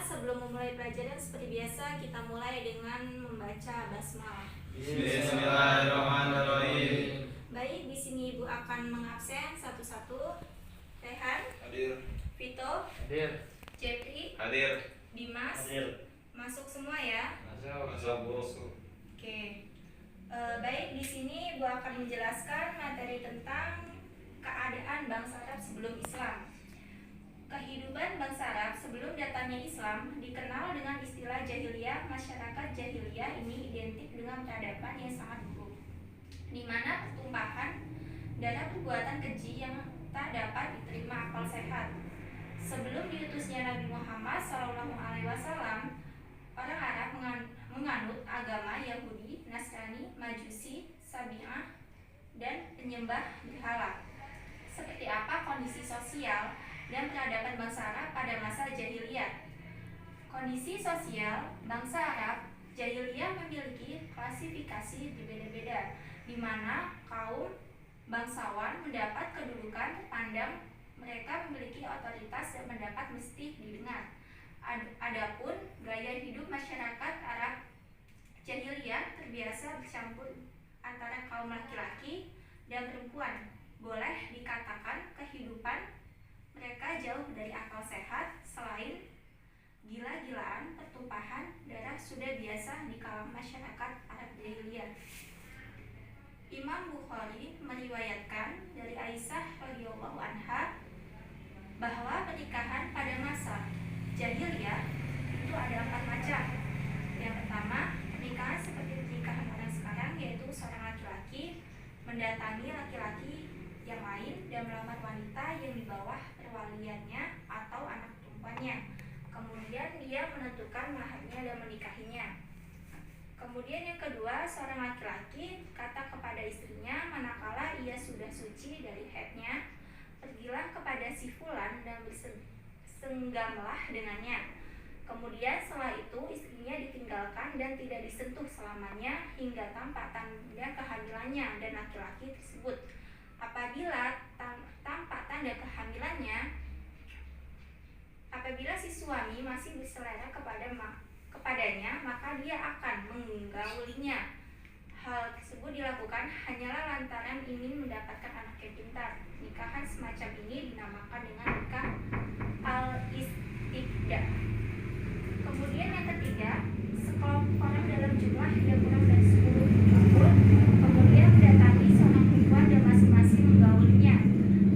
sebelum memulai pelajaran seperti biasa kita mulai dengan membaca basmalah. Bismillahirrahmanirrahim. Baik, di sini Ibu akan mengabsen satu-satu. Rehan, Hadir. Vito, Hadir. Jepri, Hadir. Dimas, Hadir. masuk semua ya. Masuk. Oke. Baik, di sini Ibu akan menjelaskan materi tentang keadaan bangsa Arab sebelum Islam. Kehidupan bangsa Arab sebelum datangnya Islam dikenal dengan istilah jahiliyah. Masyarakat jahiliyah ini identik dengan peradaban yang sangat buruk, di mana pertumpahan darah perbuatan keji yang tak dapat diterima akal sehat. Sebelum diutusnya Nabi Muhammad SAW, orang Arab menganut agama Yahudi, Nasrani, Majusi, Sabi'ah, dan penyembah berhala. Seperti apa kondisi sosial dan peradaban bangsa Arab pada masa jahiliyah? Kondisi sosial bangsa Arab jahiliyah memiliki klasifikasi berbeda-beda, di mana kaum bangsawan mendapat kedudukan terpandang, mereka memiliki otoritas dan pendapat mesti didengar. Adapun gaya hidup masyarakat Arab jahiliyah terbiasa bercampur antara kaum laki-laki dan perempuan. Boleh dikatakan kehidupan mereka jauh dari akal sehat. Selain gila-gilaan, pertumpahan darah sudah biasa di kalangan masyarakat Arab jahiliyah. Imam Bukhari meriwayatkan dari Aisyah radhiyallahu anha bahwa pernikahan pada masa jahiliyah itu ada 4 macam. Yang pertama, pernikahan seperti pernikahan orang sekarang, yaitu seorang laki-laki mendatangi laki-laki yang lain dan melamar wanita yang di bawah perwaliannya atau anak perempuannya. Kemudian dia menentukan maharnya dan menikahinya. Kemudian yang kedua, seorang laki-laki kata kepada istrinya manakala ia sudah suci dari haidnya, pergilah kepada si fulan dan bersenggamlah dengannya. Kemudian setelah itu istrinya ditinggalkan dan tidak disentuh selamanya hingga tampak tanda kehamilannya dan laki-laki tersebut. Apabila tampak tanda kehamilannya, apabila si suami masih berselera kepadanya, maka dia akan menggaulinya. Hal tersebut dilakukan hanyalah lantaran ingin mendapatkan anak yang pintar. Nikahan semacam ini dinamakan dengan nikah al-istibda. Kemudian yang ketiga, sekelompok orang dalam jumlah yang kurang dari 10 kumpul, kemudian mendatangi seorang perempuan dan masing-masing menggaulinya.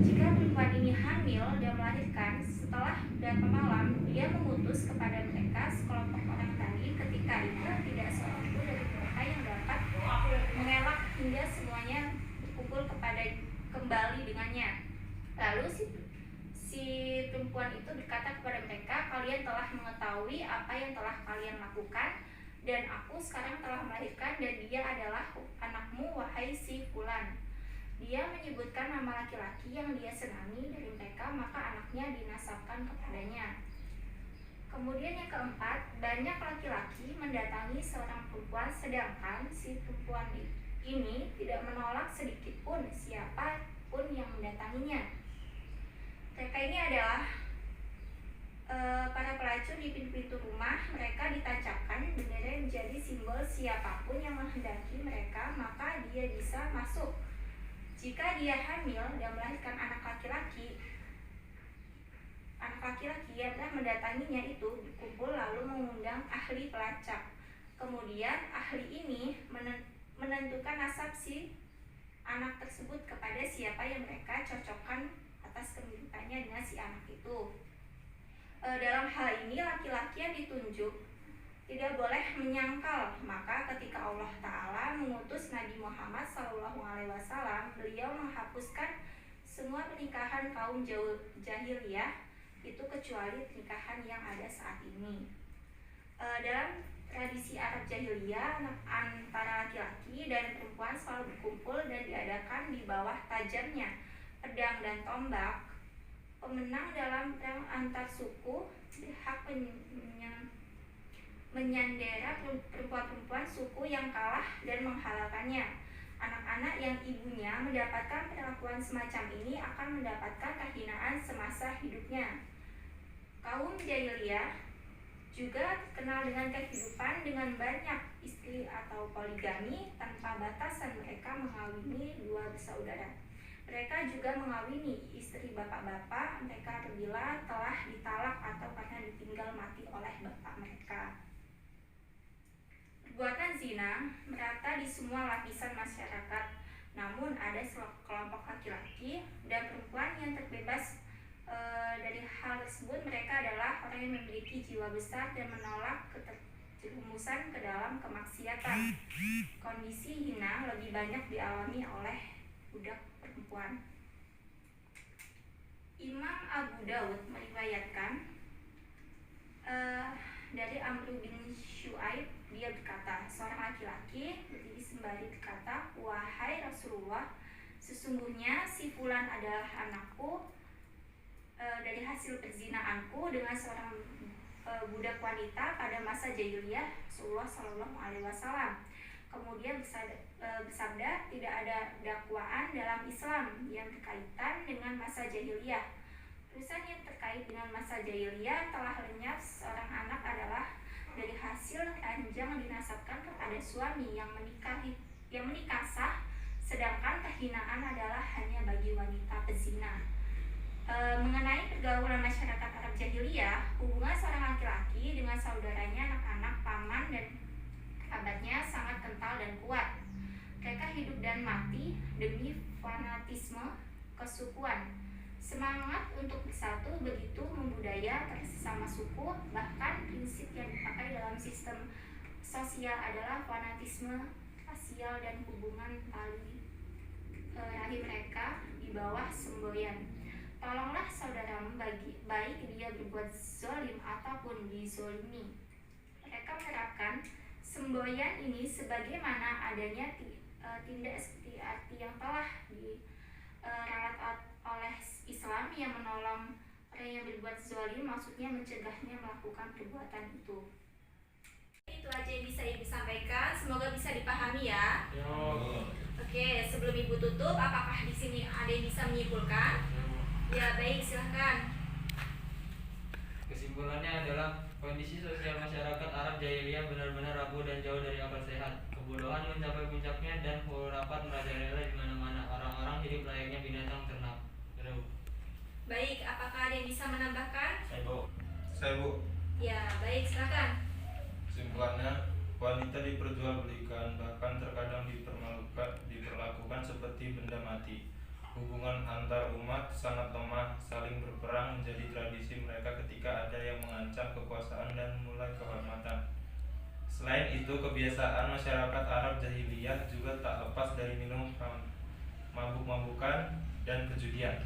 Jika perempuan ini hamil dan melahirkan, setelah beberapa malam dia mengutus kepada mereka sekelompok orang tadi. Ketika itu tidak seorang pun dari mereka yang dapat mengelak hingga semuanya berkumpul kembali dengannya. Lalu si perempuan itu berkata kepada mereka, kalian telah mengetahui apa yang telah kalian lakukan, dan aku sekarang telah melahirkan dan dia adalah anakmu, wahai si fulan. Dia menyebutkan nama laki-laki yang dia senangi dari mereka, maka anaknya dinasabkan kepadanya. Kemudian yang keempat, banyak laki-laki mendatangi seorang perempuan sedangkan si perempuan ini tidak menolak sedikit pun siapa pun yang mendatanginya. Mereka ini adalah para pelacur di pintu-pintu rumah. Mereka ditancapkan bendera yang menjadi simbol siapapun yang menghendaki mereka, maka dia bisa masuk. Jika dia hamil dan melahirkan anak laki-laki yang telah mendatanginya itu berkumpul lalu mengundang ahli pelacak. Kemudian ahli ini menentukan nasab si anak tersebut kepada siapa yang mereka cocokkan atas kemiripannya dengan si anak itu. Dalam hal ini laki-laki yang ditunjuk tidak boleh menyangkal. Maka ketika Allah Ta'ala mengutus Nabi Muhammad SAW, beliau menghapuskan semua pernikahan kaum jahiliyah itu kecuali pernikahan yang ada saat ini. Dalam tradisi Arab jahiliyah, antara laki-laki dan perempuan selalu berkumpul dan diadakan di bawah tajamnya pedang dan tombak. Pemenang dalam perang antar suku berhak menyandera perempuan-perempuan suku yang kalah dan menghalalkannya. Anak-anak yang ibunya mendapatkan perlakuan semacam ini akan mendapatkan kehinaan semasa hidupnya. Kaum jahiliyah Juga terkenal dengan kehidupan dengan banyak istri atau poligami tanpa batasan. Mereka mengawini dua bersaudara. Mereka juga mengawini istri bapak-bapak mereka apabila telah ditalak atau karena ditinggal mati oleh bapak mereka. Perbuatan zina merata di semua lapisan masyarakat, namun ada kelompok laki-laki dan perempuan yang terbebas dari hal tersebut. Mereka adalah orang yang memiliki jiwa besar dan menolak keterjerumusan ke dalam kemaksiatan. Kondisi hina lebih banyak dialami oleh budak perempuan. Imam Abu Daud meriwayatkan dari Amr bin Syuaib, dia berkata, seorang laki-laki berdiri sembari berkata, wahai Rasulullah, sesungguhnya si fulan adalah anakku dari hasil perzinaanku dengan seorang budak wanita pada masa jahiliyah Rasulullah Shallallahu Alaihi Wasallam. Kemudian bersabda, tidak ada dakwaan dalam Islam yang berkaitan dengan masa jahiliyah. Urusan yang terkait dengan masa jahiliyah telah lenyap. Seorang anak adalah dari hasil ranjang dinasabkan kepada suami yang menikah sah, sedangkan kehinaan adalah hanya bagi wanita pezina. Mengenai pergaulan masyarakat Arab jahiliyah, hubungan seorang laki-laki dengan saudaranya, anak-anak, paman, dan kerabatnya sangat kental dan kuat. Mereka hidup dan mati demi fanatisme kesukuan. Semangat untuk bersatu begitu membudaya sesama suku. Bahkan prinsip yang dipakai dalam sistem sosial adalah fanatisme rasial dan hubungan tali rahim mereka di bawah semboyan. Tolonglah saudaramu baik dia berbuat zalim ataupun dizolimi. Mereka menerapkan semboyan ini sebagaimana adanya tindak seperti arti yang telah diralat oleh Islam yang menolong orang yang berbuat zalim, maksudnya mencegahnya melakukan perbuatan itu. Itu aja yang bisa Ibu sampaikan, semoga bisa dipahami ya. Oke, sebelum Ibu tutup, apakah di sini ada yang bisa menyimpulkan? Ya, baik, silahkan. Kesimpulannya adalah kondisi sosial masyarakat Arab jahiliyah benar-benar rapuh dan jauh dari akal sehat. Kebodohan mencapai puncaknya dan khurafat merajalela di mana-mana. Orang-orang hidup layaknya binatang ternak. Baik, apakah ada yang bisa menambahkan? Saya bu. Ya, baik, silakan. Kesimpulannya, wanita diperjualbelikan, bahkan terkadang diperlakukan seperti benda mati. Hubungan antar umat sangat lemah, saling berperang menjadi tradisi mereka ketika ada yang mengancam kekuasaan dan mulai kehormatan. Selain itu, kebiasaan masyarakat Arab jahiliyah juga tak lepas dari minum, mabuk-mabukan, dan perjudian.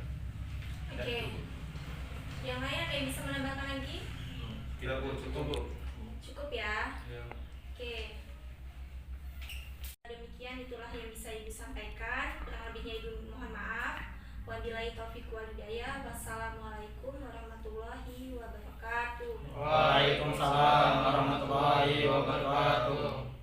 Oke. Yang lain ada yang bisa menambahkan lagi? Tidak bu, cukup bu. Cukup ya. Ya. Oke. Demikian itulah yang bisa Ibu sampaikan. Kurang lebihnya Ibu mohon maaf. Wabillahi taufiq wal hidayah. Wassalamualaikum warahmatullahi wabarakatuh. Waalaikumsalam warahmatullahi wabarakatuh.